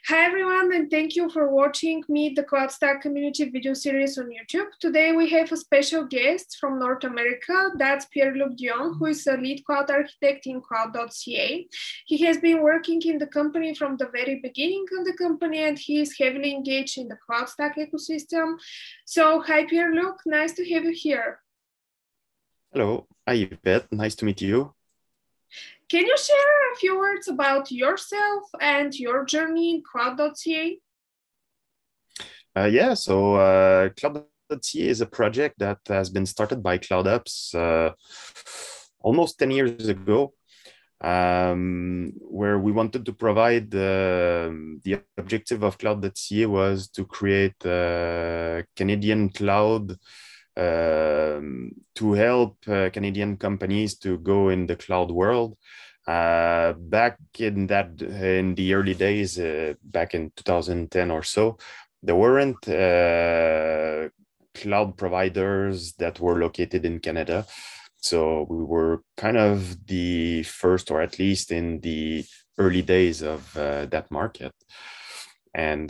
Hi everyone, and thank you for watching Meet the CloudStack community video series on YouTube. Today we have a special guest from North America. That's Pierre-Luc Dion, who is a lead cloud architect in Cloud.ca. He has been working in the company from the very beginning of the company, and he is heavily engaged in the CloudStack ecosystem. So hi Pierre-Luc, nice to have you here. Hello, hi Yvette, nice to meet you. Can you share a few words about yourself and your journey in Cloud.ca? Cloud.ca is a project that has been started by CloudOps almost 10 years ago, where we wanted to provide the objective of Cloud.ca was to create a Canadian cloud to help Canadian companies to go in the cloud world. Back in the early days, back in 2010 or so, there weren't cloud providers that were located in Canada. So we were kind of the first, or at least in the early days of that market. And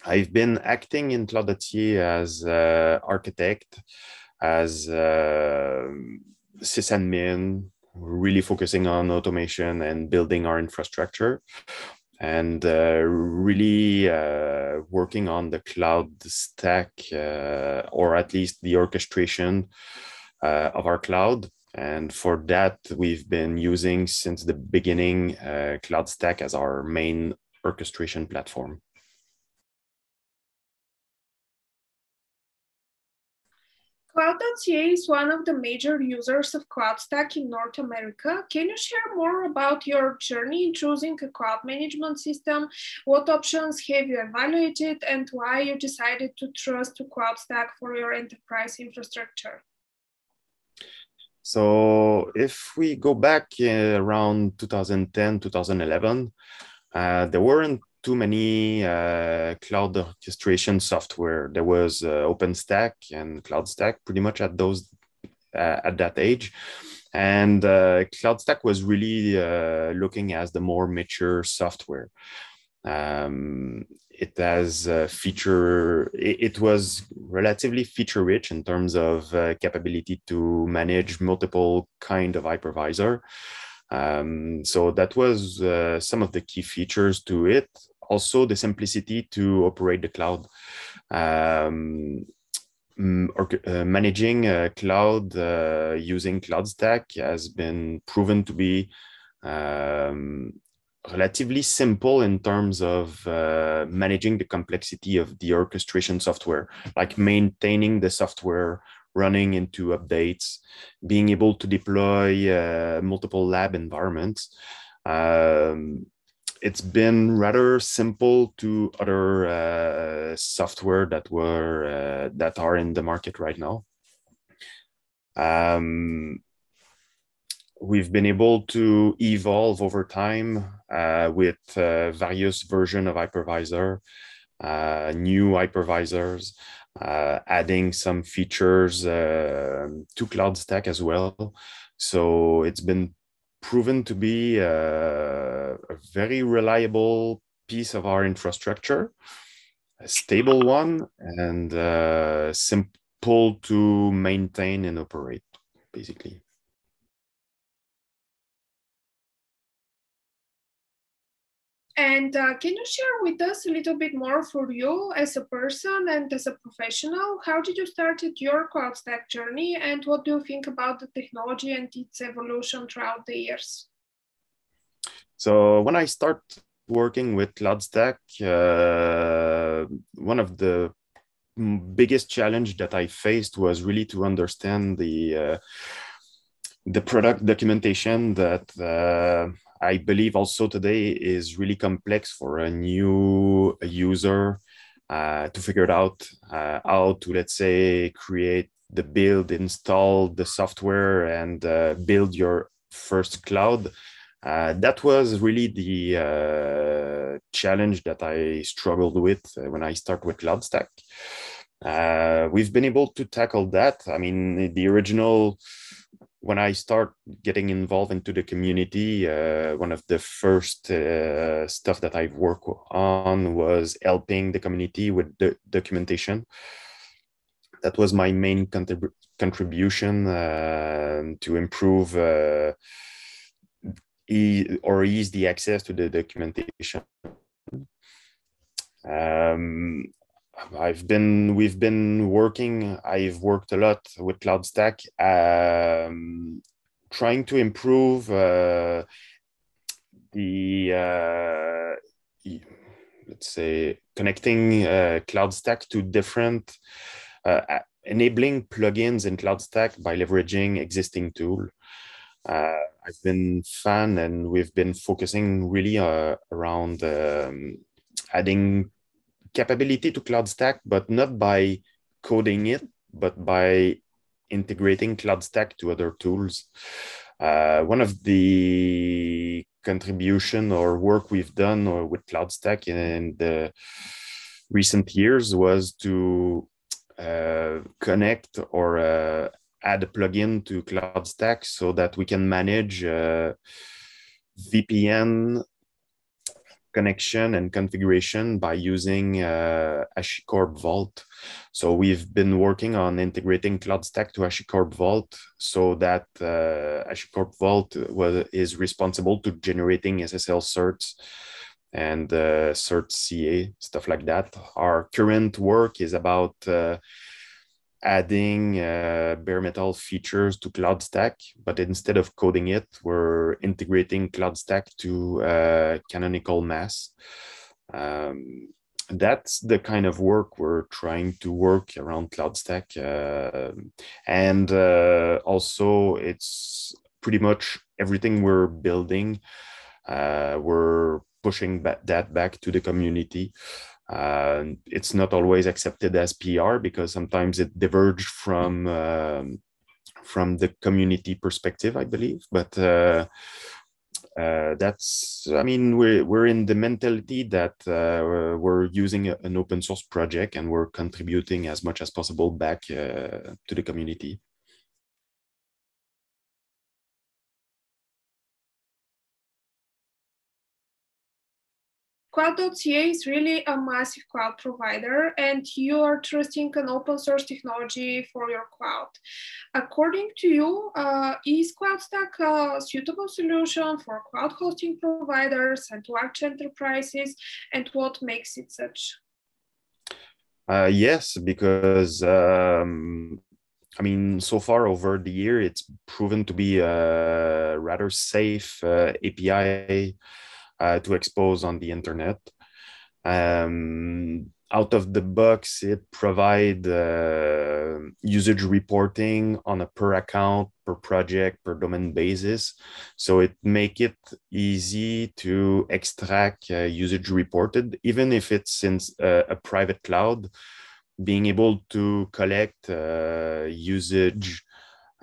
I've been acting in Cloud.ca as architect, as sysadmin, really focusing on automation and building our infrastructure, and really working on the cloud stack, or at least the orchestration of our cloud. And for that, we've been using since the beginning CloudStack as our main orchestration platform. Cloud.ca is one of the major users of CloudStack in North America. Can you share more about your journey in choosing a cloud management system? What options have you evaluated and why you decided to trust to CloudStack for your enterprise infrastructure? So if we go back around 2010, 2011, there weren't too many cloud orchestration software. There was OpenStack and CloudStack pretty much at that age. And CloudStack was really looking as the more mature software. It was relatively feature rich in terms of capability to manage multiple kind of hypervisor. So that was some of the key features to it. Also, the simplicity to operate the cloud. Managing a cloud using CloudStack has been proven to be relatively simple in terms of managing the complexity of the orchestration software, like maintaining the software, running into updates, being able to deploy multiple lab environments. It's been rather simple to other software that are in the market right now. We've been able to evolve over time with various versions of hypervisor, new hypervisors, adding some features to CloudStack as well. So it's been proven to be a very reliable piece of our infrastructure, a stable one, and simple to maintain and operate, basically. And can you share with us a little bit more for you as a person and as a professional? How did you start your CloudStack journey, and what do you think about the technology and its evolution throughout the years? So when I start working with CloudStack, one of the biggest challenge that I faced was really to understand the product documentation that I believe also today is really complex for a new user to figure out how to, let's say, create the build, install the software, and build your first cloud. That was really the challenge that I struggled with when I start with CloudStack. We've been able to tackle that. I mean, the original when I start getting involved into the community, one of the first stuff that I've worked on was helping the community with the documentation. That was my main contribution to improve ease the access to the documentation. I've worked a lot with CloudStack, trying to improve let's say, connecting CloudStack to different, enabling plugins in CloudStack by leveraging existing tool. I've been fan, and we've been focusing really around adding capability to CloudStack, but not by coding it, but by integrating CloudStack to other tools. One of the contribution or work we've done with CloudStack in the recent years was to connect or add a plugin to CloudStack so that we can manage VPN connection and configuration by using HashiCorp Vault. So we've been working on integrating CloudStack to HashiCorp Vault so that HashiCorp Vault is responsible to generating SSL certs and cert CA, stuff like that. Our current work is about adding bare metal features to CloudStack, but instead of coding it, we're integrating CloudStack to canonical mass. That's the kind of work we're trying to work around CloudStack. And also, it's pretty much everything we're building. We're pushing that back to the community. It's not always accepted as PR because sometimes it diverges from the community perspective, I believe. But that's, I mean, we're in the mentality that we're using an open source project and we're contributing as much as possible back to the community. Cloud.ca is really a massive cloud provider, and you are trusting an open source technology for your cloud. According to you, is CloudStack a suitable solution for cloud hosting providers and large enterprises, and what makes it such? Yes, because I mean, so far over the year, it's proven to be a rather safe API to expose on the internet. Out of the box, it provides usage reporting on a per account, per project, per domain basis. So it makes it easy to extract usage reported, even if it's in a private cloud, being able to collect usage,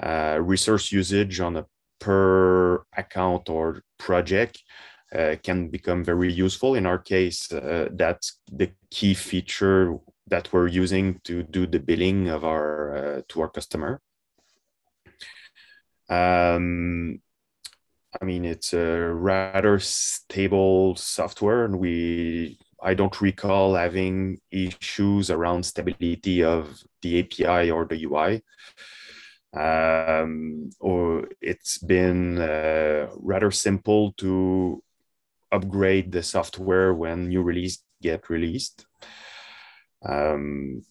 resource usage on a per account or project can become very useful. In our case, that's the key feature that we're using to do the billing of our to our customer. I mean, it's a rather stable software, and I don't recall having issues around stability of the API or the UI. Or it's been rather simple to upgrade the software when new release get released. And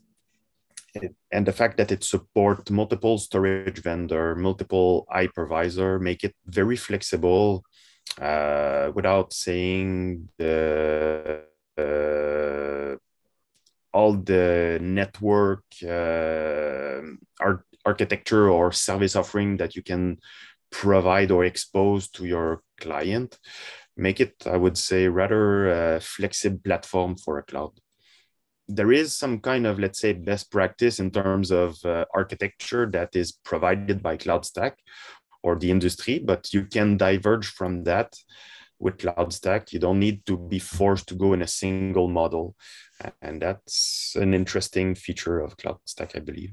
the fact that it supports multiple storage vendor, multiple hypervisor, make it very flexible without saying all the network architecture or service offering that you can provide or expose to your client. Make it, I would say, rather flexible platform for a cloud. There is some kind of, let's say, best practice in terms of architecture that is provided by CloudStack or the industry, but you can diverge from that with CloudStack. You don't need to be forced to go in a single model. And that's an interesting feature of CloudStack, I believe.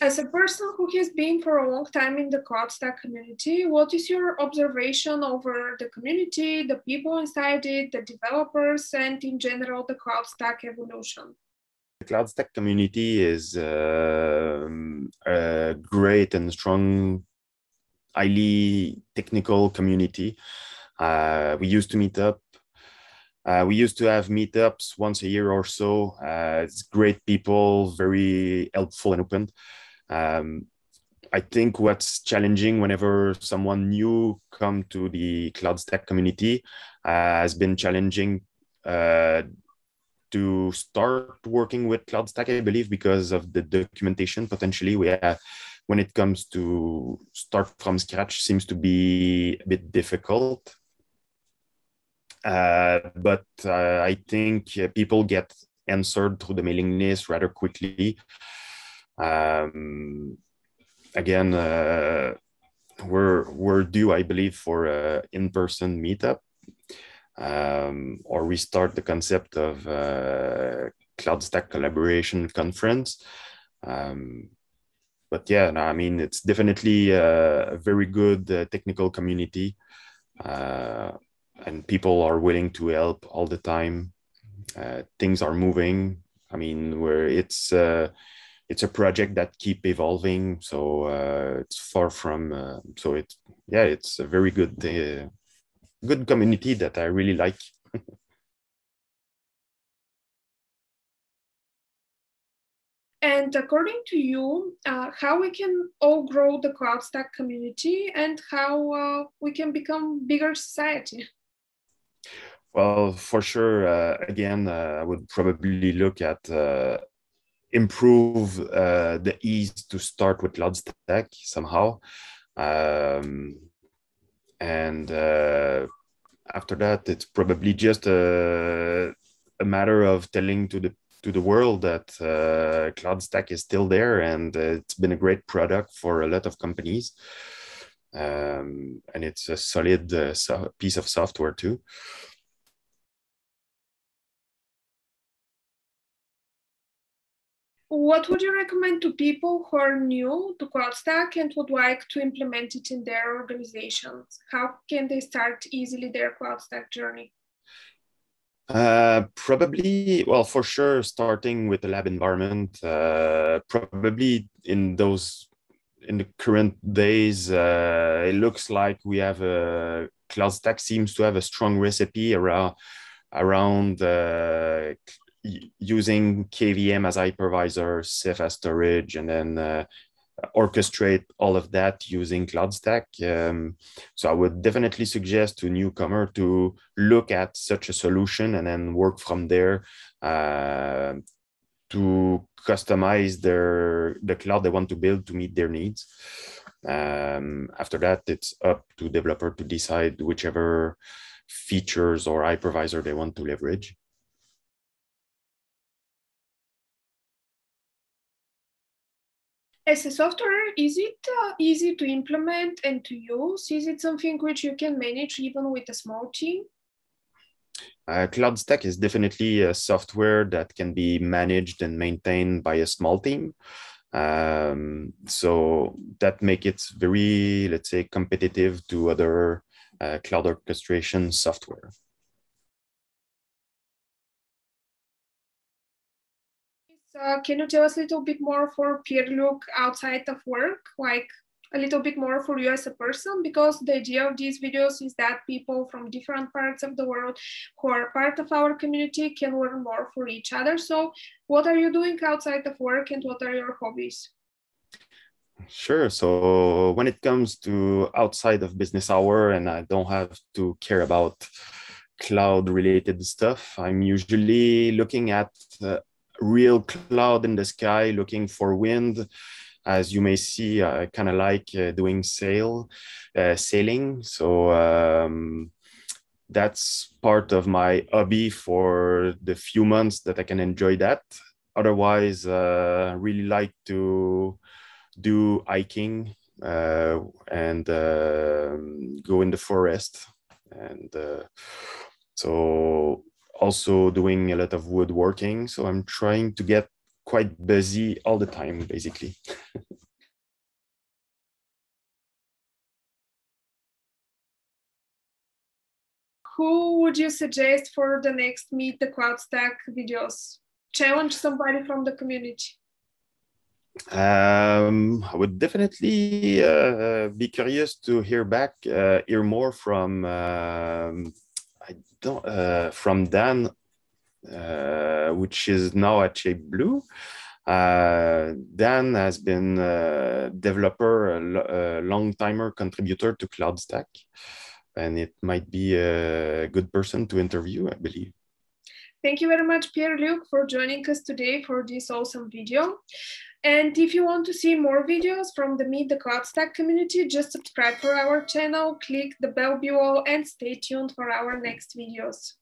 As a person who has been for a long time in the CloudStack community, what is your observation over the community, the people inside it, the developers, and in general, the CloudStack evolution? The CloudStack community is a great and strong, highly technical community. We used to meet up. We used to have meetups once a year or so. It's great people, very helpful and open. I think what's challenging whenever someone new come to the CloudStack community has been challenging to start working with CloudStack, I believe, because of the documentation potentially we have when it comes to start from scratch seems to be a bit difficult. But I think people get answered through the mailing list rather quickly. Again, we're due, I believe, for an in-person meetup, or restart the concept of CloudStack collaboration conference. But yeah, no, I mean, it's definitely a very good technical community, and people are willing to help all the time. Things are moving. I mean, it's a project that keep evolving, so it's far from. So it's a very good good community that I really like. And according to you, how we can all grow the CloudStack community and how we can become bigger society? Well, for sure, again, I would probably look at improve the ease to start with CloudStack somehow. And after that, it's probably just a matter of telling to the world that CloudStack is still there, and it's been a great product for a lot of companies. And it's a solid piece of software too. What would you recommend to people who are new to CloudStack and would like to implement it in their organizations? How can they start easily their CloudStack journey? Probably, well, for sure, starting with the lab environment, probably in the current days, it looks like we have CloudStack seems to have a strong recipe around using KVM as hypervisor, Ceph as storage, and then orchestrate all of that using CloudStack. So I would definitely suggest to newcomer to look at such a solution and then work from there to customize the cloud they want to build to meet their needs. After that, it's up to developer to decide whichever features or hypervisor they want to leverage. As a software, is it easy to implement and to use? Is it something which you can manage even with a small team? CloudStack is definitely a software that can be managed and maintained by a small team. So that makes it very, let's say, competitive to other cloud orchestration software. Can you tell us a little bit more for Pierre-Luc outside of work, like a little bit more for you as a person? Because the idea of these videos is that people from different parts of the world who are part of our community can learn more for each other. So what are you doing outside of work and what are your hobbies? Sure. So when it comes to outside of business hour and I don't have to care about cloud related stuff, I'm usually looking at real cloud in the sky, looking for wind. As you may see, I kind of like doing sailing. So that's part of my hobby for the few months that I can enjoy that. Otherwise, I really like to do hiking and go in the forest. And so also doing a lot of woodworking. So I'm trying to get quite busy all the time, basically. Who would you suggest for the next Meet the CloudStack videos? Challenge somebody from the community. I would definitely be curious to hear more from from Dan, which is now at Shape Blue. Dan has been a developer, a long-timer contributor to CloudStack, and it might be a good person to interview, I believe. Thank you very much, Pierre-Luc, for joining us today for this awesome video. And if you want to see more videos from the Meet the CloudStack community, just subscribe for our channel, click the bell below, and stay tuned for our next videos.